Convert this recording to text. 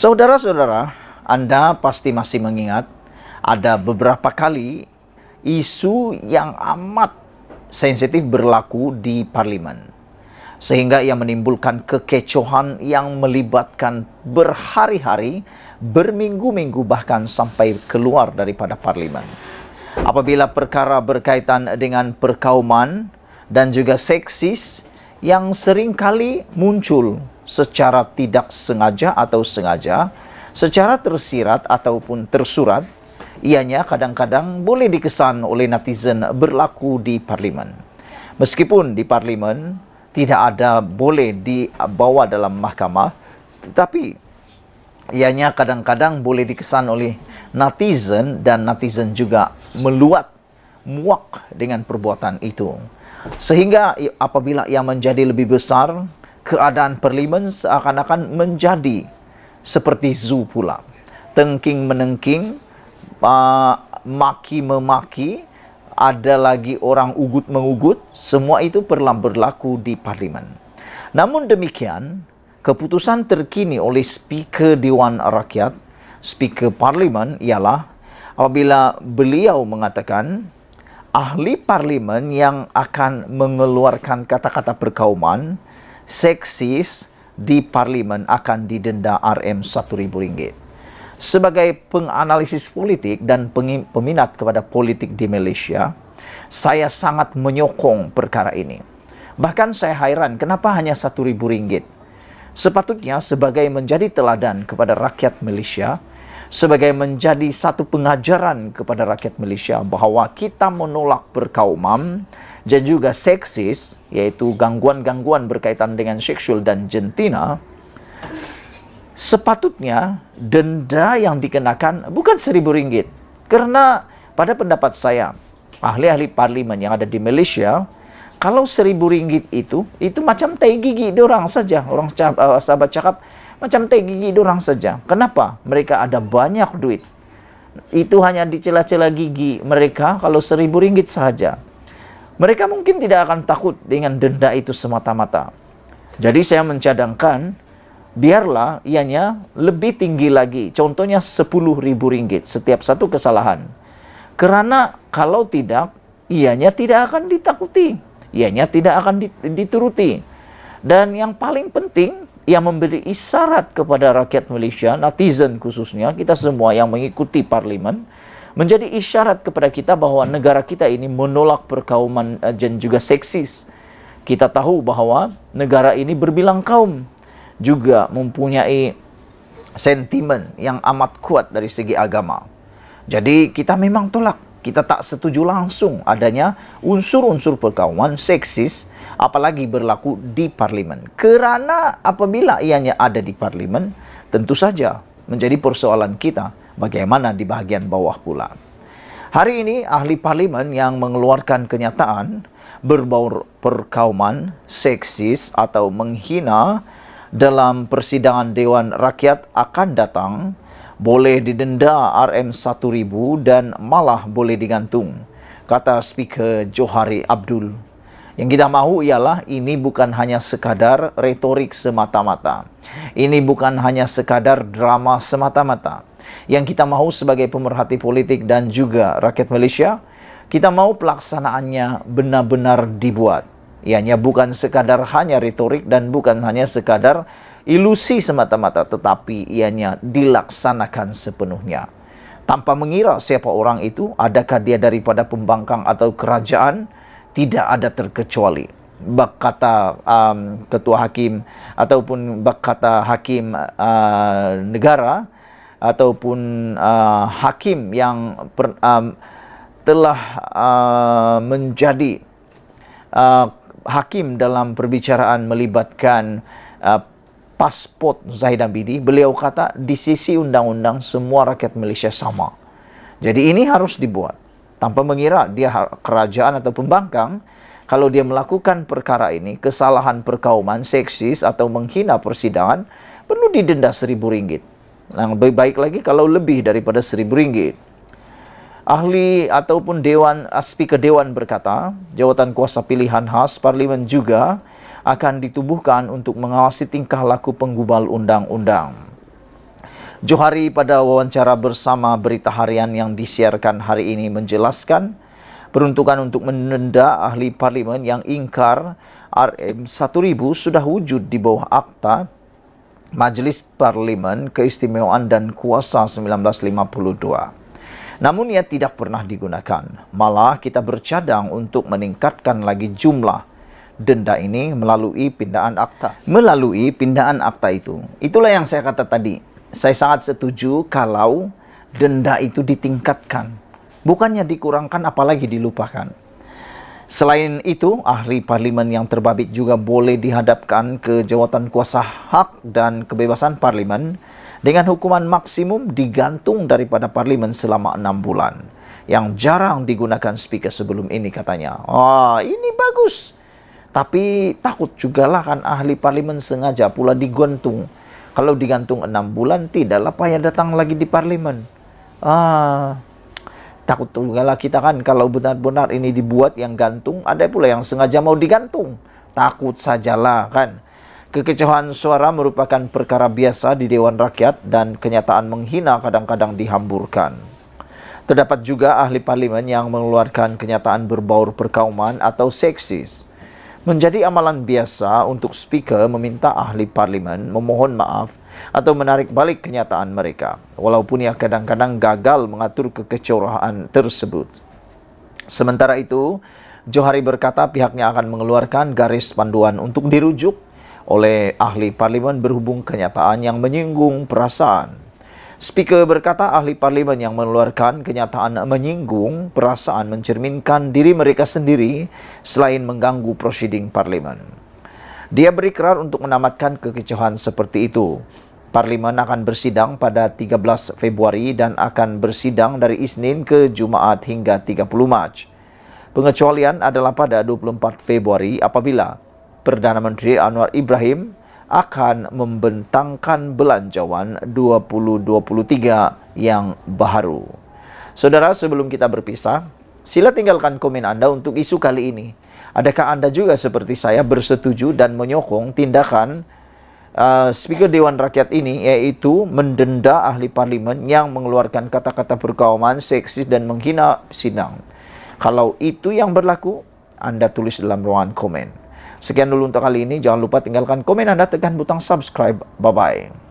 Saudara-saudara, Anda pasti masih mengingat ada beberapa kali isu yang amat sensitif berlaku di parlimen, sehingga ia menimbulkan kekecohan yang melibatkan berhari-hari, berminggu-minggu, bahkan sampai keluar daripada parlimen. Apabila perkara berkaitan dengan perkauman dan juga seksis yang seringkali muncul secara tidak sengaja atau sengaja, secara tersirat ataupun tersurat, ianya kadang-kadang boleh dikesan oleh netizen berlaku di parlimen. Meskipun di parlimen tidak ada boleh dibawa dalam mahkamah, tetapi ianya kadang-kadang boleh dikesan oleh netizen dan netizen juga muak dengan perbuatan itu. Sehingga apabila ia menjadi lebih besar, keadaan parlimen seakan-akan menjadi seperti zoo pula. Tengking-menengking, maki-memaki, ada lagi orang ugut-mengugut, semua itu pernah berlaku di parlimen. Namun demikian, keputusan terkini oleh Speaker Dewan Rakyat, Speaker Parlimen, ialah apabila beliau mengatakan ahli parlimen yang akan mengeluarkan kata-kata perkauman seksis di parlimen akan didenda RM1.000. Sebagai penganalisis politik dan peminat kepada politik di Malaysia, saya sangat menyokong perkara ini. Bahkan saya hairan kenapa hanya RM1.000. Sepatutnya sebagai menjadi teladan kepada rakyat Malaysia, sebagai menjadi satu pengajaran kepada rakyat Malaysia bahawa kita menolak perkauman dan juga seksis, yaitu gangguan-gangguan berkaitan dengan seksual dan jantina. Sepatutnya denda yang dikenakan bukan RM1.000. Kerana pada pendapat saya, ahli-ahli parlimen yang ada di Malaysia, kalau RM1.000 itu macam tai gigi diorang saja. Orang sahabat cakap, macam tai gigi diorang saja. Kenapa? Mereka ada banyak duit. Itu hanya di celah-celah gigi mereka kalau RM1.000 sahaja. Mereka mungkin tidak akan takut dengan denda itu semata-mata. Jadi saya mencadangkan, biarlah ianya lebih tinggi lagi. Contohnya RM10.000 setiap satu kesalahan. Kerana kalau tidak, ianya tidak akan ditakuti. Ianya tidak akan dituruti. Dan yang paling penting, ia memberi isyarat kepada rakyat Malaysia, netizen khususnya, kita semua yang mengikuti parlimen, menjadi isyarat kepada kita bahawa negara kita ini menolak perkauman dan juga seksis. Kita tahu bahawa negara ini berbilang kaum, juga mempunyai sentimen yang amat kuat dari segi agama. Jadi kita memang tolak. Kita tak setuju langsung adanya unsur-unsur perkauman seksis, apalagi berlaku di parlimen. Kerana apabila ianya ada di parlimen, tentu saja menjadi persoalan kita bagaimana di bahagian bawah pula. Hari ini ahli parlimen yang mengeluarkan kenyataan berbau perkauman seksis atau menghina dalam persidangan Dewan Rakyat akan datang boleh didenda RM1.000 dan malah boleh digantung, kata Speaker Johari Abdul. Yang kita mahu ialah ini bukan hanya sekadar retorik semata-mata. Ini bukan hanya sekadar drama semata-mata. Yang kita mahu sebagai pemerhati politik dan juga rakyat Malaysia, kita mahu pelaksanaannya benar-benar dibuat. Ianya bukan sekadar hanya retorik dan bukan hanya sekadar ilusi semata-mata, tetapi ianya dilaksanakan sepenuhnya. Tanpa mengira siapa orang itu, adakah dia daripada pembangkang atau kerajaan, tidak ada terkecuali. Bak kata ketua hakim ataupun bak kata hakim negara ataupun hakim yang telah menjadi hakim dalam perbicaraan melibatkan pasport Zahid Abidi, beliau kata di sisi undang-undang semua rakyat Malaysia sama. Jadi ini harus dibuat. Tanpa mengira dia kerajaan atau pembangkang, kalau dia melakukan perkara ini, kesalahan perkauman, seksis atau menghina persidangan, perlu didenda RM1.000. Yang lebih baik lagi kalau lebih daripada RM1.000. Ahli ataupun Speaker Dewan berkata, jawatan kuasa pilihan khas parlimen juga akan ditubuhkan untuk mengawasi tingkah laku penggubal undang-undang. Johari pada wawancara bersama Berita Harian yang disiarkan hari ini menjelaskan peruntukan untuk menenda ahli parlimen yang ingkar RM 1000 sudah wujud di bawah Akta Majelis Parlimen Keistimewaan dan Kuasa 1952. Namun ia tidak pernah digunakan. Malah kita bercadang untuk meningkatkan lagi jumlah denda ini melalui pindaan akta. Melalui pindaan akta itu. Itulah yang saya kata tadi. Saya sangat setuju kalau denda itu ditingkatkan. Bukannya dikurangkan apalagi dilupakan. Selain itu, ahli parlimen yang terbabit juga boleh dihadapkan ke jawatan kuasa hak dan kebebasan parlimen dengan hukuman maksimum digantung daripada parlimen selama 6 bulan. Yang jarang digunakan speaker sebelum ini katanya. Ini bagus. Tapi takut jugalah kan ahli parlimen sengaja pula digantung. Kalau digantung 6 bulan, tidaklah payah datang lagi di parlimen. Takut jugalah kita kan kalau benar-benar ini dibuat yang gantung, ada pula yang sengaja mau digantung. Takut sajalah kan. Kekecewaan suara merupakan perkara biasa di Dewan Rakyat dan kenyataan menghina kadang-kadang dihamburkan. Terdapat juga ahli parlimen yang mengeluarkan kenyataan berbaur perkauman atau seksis. Menjadi amalan biasa untuk speaker meminta ahli parlimen memohon maaf atau menarik balik kenyataan mereka, walaupun ia kadang-kadang gagal mengatur kekecewaan tersebut. Sementara itu, Johari berkata pihaknya akan mengeluarkan garis panduan untuk dirujuk oleh ahli parlimen berhubung kenyataan yang menyinggung perasaan. Speaker berkata ahli parlimen yang mengeluarkan kenyataan menyinggung perasaan mencerminkan diri mereka sendiri selain mengganggu prosiding parlimen. Dia berikrar untuk menamatkan kekecewaan seperti itu. Parlimen akan bersidang pada 13 Februari dan akan bersidang dari Isnin ke Jumaat hingga 30 Mac. Pengecualian adalah pada 24 Februari apabila Perdana Menteri Anwar Ibrahim akan membentangkan belanjawan 2023 yang baru. Saudara, sebelum kita berpisah, sila tinggalkan komen Anda untuk isu kali ini. Adakah Anda juga seperti saya bersetuju dan menyokong tindakan Speaker Dewan Rakyat ini, yaitu mendenda ahli parlimen yang mengeluarkan kata-kata perkauman, seksis dan menghina sidang? Kalau itu yang berlaku, Anda tulis dalam ruangan komen. Sekian dulu untuk kali ini. Jangan lupa tinggalkan komen Anda, tekan butang subscribe. Bye-bye.